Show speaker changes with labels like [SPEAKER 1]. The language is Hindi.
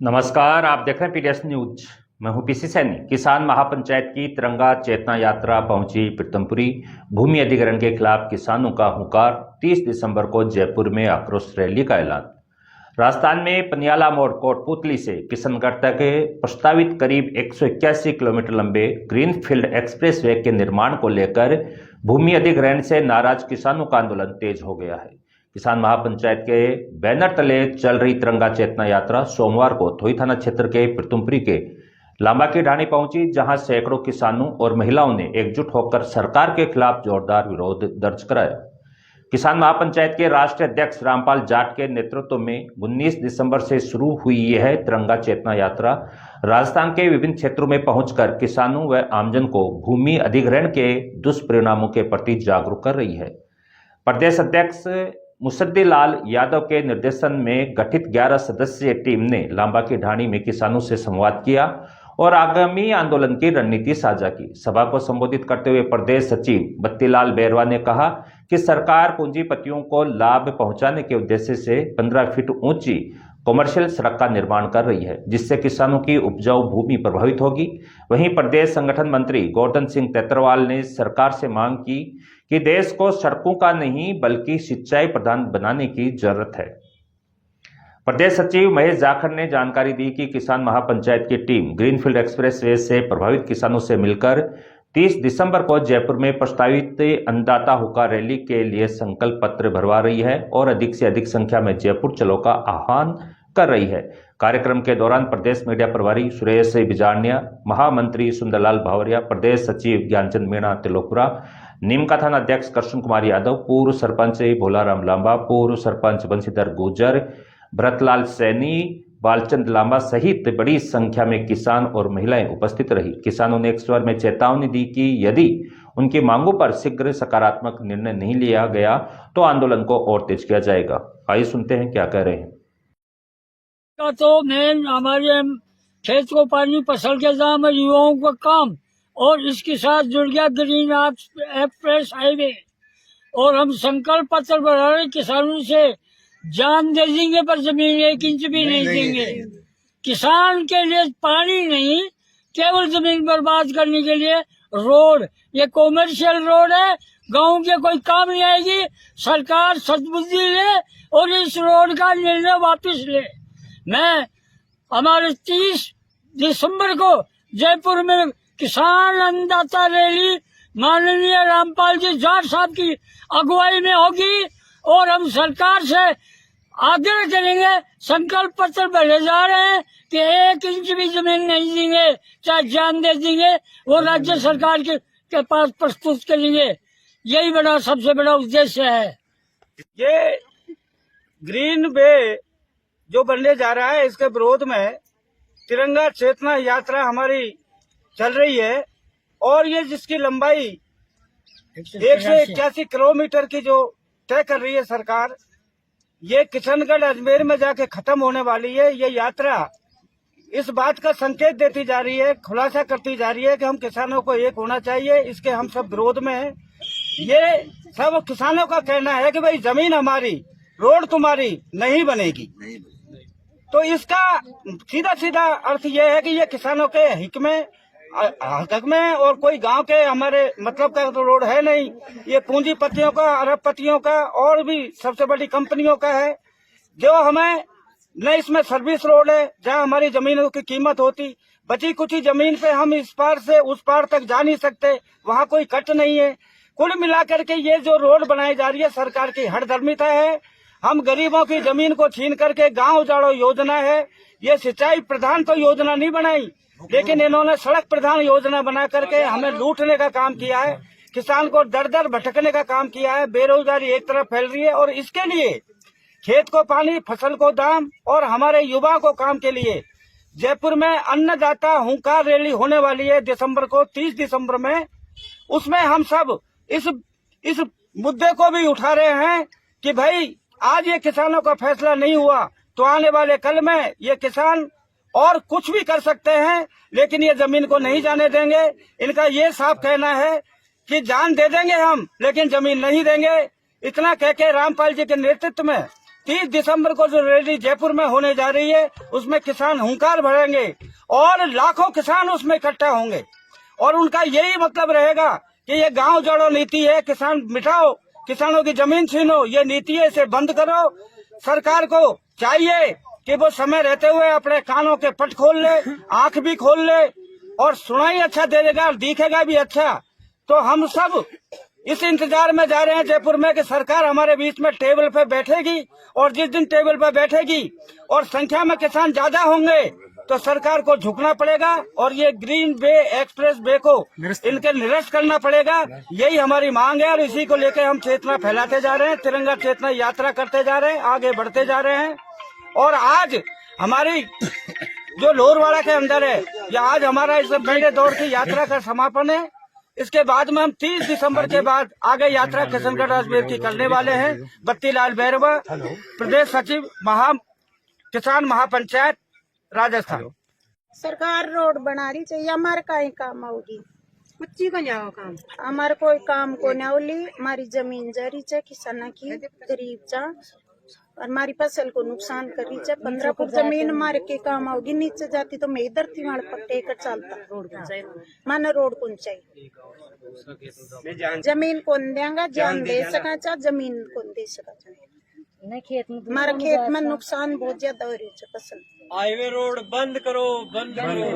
[SPEAKER 1] नमस्कार, आप देख रहे हैं पीडीएस न्यूज। मैं हूं पीसी सैनी। किसान महापंचायत की तिरंगा चेतना यात्रा पहुंची प्रीतमपुरी। भूमि अधिग्रहण के खिलाफ किसानों का हुंकार। 30 दिसंबर को जयपुर में आक्रोश रैली का ऐलान। राजस्थान में पनियाला मोड़ कोटपुतली से किशनगढ़ तक प्रस्तावित करीब 181 किलोमीटर लंबे ग्रीनफील्ड एक्सप्रेसवे के निर्माण को लेकर भूमि अधिग्रहण से नाराज किसानों का आंदोलन तेज हो गया है। किसान महापंचायत के बैनर तले चल रही तिरंगा चेतना यात्रा सोमवार को थोई थाना क्षेत्र के प्रीतमपुरी के लांबा की ढाणी पहुंची, जहां सैकड़ों किसानों और महिलाओं ने एकजुट होकर सरकार के खिलाफ जोरदार विरोध दर्ज कराया। किसान महापंचायत के राष्ट्रीय अध्यक्ष रामपाल जाट के नेतृत्व में 19 दिसंबर से शुरू हुई यह तिरंगा चेतना यात्रा राजस्थान के विभिन्न क्षेत्रों में पहुंचकर किसानों व आमजन को भूमि अधिग्रहण के दुष्परिणामों के प्रति जागरूक कर रही है। प्रदेश अध्यक्ष मुसद्दी लाल यादव के निर्देशन में गठित 11 सदस्यीय टीम ने लांबा की ढाणी में किसानों से संवाद किया और आगामी आंदोलन की रणनीति साझा की। सभा को संबोधित करते हुए प्रदेश सचिव बत्तीलाल बैरवा ने कहा कि सरकार पूंजीपतियों को लाभ पहुंचाने के उद्देश्य से 15 फीट ऊंची कमर्शियल सड़क का निर्माण कर रही है, जिससे किसानों की उपजाऊ भूमि प्रभावित होगी। वहीं प्रदेश संगठन मंत्री गोवर्धन सिंह तेतरवाल ने सरकार से मांग की कि देश को सड़कों का नहीं बल्कि सिंचाई प्रधान बनाने की जरूरत है। प्रदेश सचिव महेश जाखड़ ने जानकारी दी कि किसान महापंचायत की टीम ग्रीनफील्ड एक्सप्रेसवे से प्रभावित किसानों से मिलकर 30 दिसंबर को जयपुर में प्रस्तावित अन्नदाता हुंकार रैली के लिए संकल्प पत्र भरवा रही है और अधिक से अधिक संख्या में जयपुर चलो का आह्वान कर रही है। कार्यक्रम के दौरान प्रदेश मीडिया प्रभारी सुरेश बिजारनिया, महामंत्री सुंदरलाल भावरिया, प्रदेश सचिव ज्ञानचंद मीणा तिलोपुरा, नीमका थाना अध्यक्ष कृष्ण कुमार यादव, पूर्व सरपंच भोलाराम लांबा, पूर्व सरपंच बंशीधर गुर्जर, भरतलाल सैनी, बालचंद लांबा सहित बड़ी संख्या में किसान और महिलाएं उपस्थित रही। किसानों ने एक स्वर में चेतावनी दी कि यदि उनकी मांगों पर शीघ्र सकारात्मक निर्णय नहीं लिया गया तो आंदोलन को और तेज किया जाएगा। आइए सुनते हैं क्या कह रहे हैं।
[SPEAKER 2] तो मेन हमारे खेत को पानी, फसल के दाम, युवाओं का काम, और इसके साथ जुड़ गया ग्रीन एक्सप्रेस हाईवे। और हम संकल्प पत्र बढ़ा रहे किसानों से, जान दे देंगे पर जमीन 1 इंच भी नहीं देंगे। किसान के लिए पानी नहीं, केवल जमीन बर्बाद करने के लिए रोड, ये कॉमर्शियल रोड है, गांव के कोई काम नहीं आएगी। सरकार सद्बुद्धि ले और इस रोड का निर्णय वापस ले। मैं हमारे 30 दिसंबर को जयपुर में किसान अन्नदाता रैली माननीय रामपाल जी जाट साहब की अगुवाई में होगी और हम सरकार से आग्रह करेंगे, संकल्प पत्र भरे जा रहे हैं कि 1 इंच भी जमीन नहीं देंगे, चाहे जान दे देंगे, वो राज्य सरकार के पास प्रस्तुत करेंगे। यही बड़ा सबसे बड़ा उद्देश्य है।
[SPEAKER 3] ये ग्रीन वे जो बनने जा रहा है, इसके विरोध में तिरंगा चेतना यात्रा हमारी चल रही है और ये जिसकी लंबाई 181 किलोमीटर की जो तय कर रही है सरकार, ये किशनगढ़ अजमेर में जाके खत्म होने वाली है। ये यात्रा इस बात का संकेत देती जा रही है, खुलासा करती जा रही है कि हम किसानों को एक होना चाहिए। इसके हम सब विरोध में हैं। ये सब किसानों का कहना है कि भाई जमीन हमारी, रोड तुम्हारी नहीं बनेगी। तो इसका सीधा सीधा अर्थ ये है कि ये किसानों के हित में और कोई गांव के हमारे मतलब का तो रोड है नहीं। ये पूंजीपतियों का, अरबपतियों का और भी सबसे बड़ी कंपनियों का है। जो हमें न इसमें सर्विस रोड है जहां हमारी जमीनों की कीमत होती, बची कुछ जमीन पे हम इस पार से उस पार तक जा नहीं सकते, वहां कोई कट नहीं है। कुल मिलाकर के ये जो रोड बनाई जा रही है सरकार की हठधर्मिता है। हम गरीबों की जमीन को छीन करके गांव उजाड़ो योजना है। ये सिंचाई प्रधान तो योजना नहीं बनाई, लेकिन इन्होंने सड़क प्रधान योजना बना करके हमें लूटने का काम किया है। किसान को दर दर भटकने का काम किया है। बेरोजगारी एक तरफ फैल रही है और इसके लिए खेत को पानी, फसल को दाम और हमारे युवाओं को काम के लिए जयपुर में अन्नदाता हुंकार रैली होने वाली है दिसंबर को, 30 दिसंबर में। उसमें हम सब इस मुद्दे को भी उठा रहे हैं कि भाई आज ये किसानों का फैसला नहीं हुआ तो आने वाले कल में ये किसान और कुछ भी कर सकते हैं, लेकिन ये जमीन को नहीं जाने देंगे। इनका ये साफ कहना है कि जान दे देंगे हम, लेकिन जमीन नहीं देंगे। इतना कह के रामपाल जी के नेतृत्व में 30 दिसंबर को जो रैली जयपुर में होने जा रही है उसमें किसान हुंकार भरेंगे और लाखों किसान उसमें इकट्ठा होंगे और उनका यही मतलब रहेगा कि ये गांव जोड़ो नीति है, किसान मिटाओ, किसानों की जमीन छीनो, ये नीति है, इसे बंद करो। सरकार को चाहिए कि वो समय रहते हुए अपने कानों के पट खोल ले, आंख भी खोल ले और सुनाई अच्छा दे देगा और दिखेगा भी अच्छा। तो हम सब इस इंतजार में जा रहे हैं जयपुर में कि सरकार हमारे बीच में टेबल पे बैठेगी और जिस दिन टेबल पे बैठेगी और संख्या में किसान ज्यादा होंगे तो सरकार को झुकना पड़ेगा और ये ग्रीन वे एक्सप्रेस वे को इनके निरस्त करना पड़ेगा। यही हमारी मांग है और इसी को लेकर हम चेतना फैलाते जा रहे हैं, तिरंगा चेतना यात्रा करते जा रहे हैं, आगे बढ़ते जा रहे हैं। और आज हमारी जो लोहरवाड़ा के अंदर है, या आज हमारा इस पहले दौर की यात्रा का समापन है। इसके बाद में हम 30 दिसंबर के बाद आगे यात्रा किशनगढ़ अजमेर की करने वाले हैं। बत्तीलाल बैरवा, प्रदेश सचिव किसान महापंचायत राजस्थान।
[SPEAKER 4] सरकार रोड बना रही चाहिए, हमारे कहीं काम होगी,
[SPEAKER 5] कुछ को जाओ काम,
[SPEAKER 4] हमारे कोई काम को न होली। हमारी जमीन जा रही है किसान की, गरीब जा और हमारी फसल को नुकसान कर रही है। 15 फुट जमीन हमारे के काम होगी, नीचे जाती तो मैं इधर थी वहाँ पट्टे कर चलता माने रोड कौन चाहिए, जमीन कौन देंगा, जान दे सका चा, जमीन कौन दे सका चा। हमारे खेत में नुकसान बहुत ज्यादा हो रही है फसल।
[SPEAKER 3] हाईवे रोड बंद करो, बंद करो।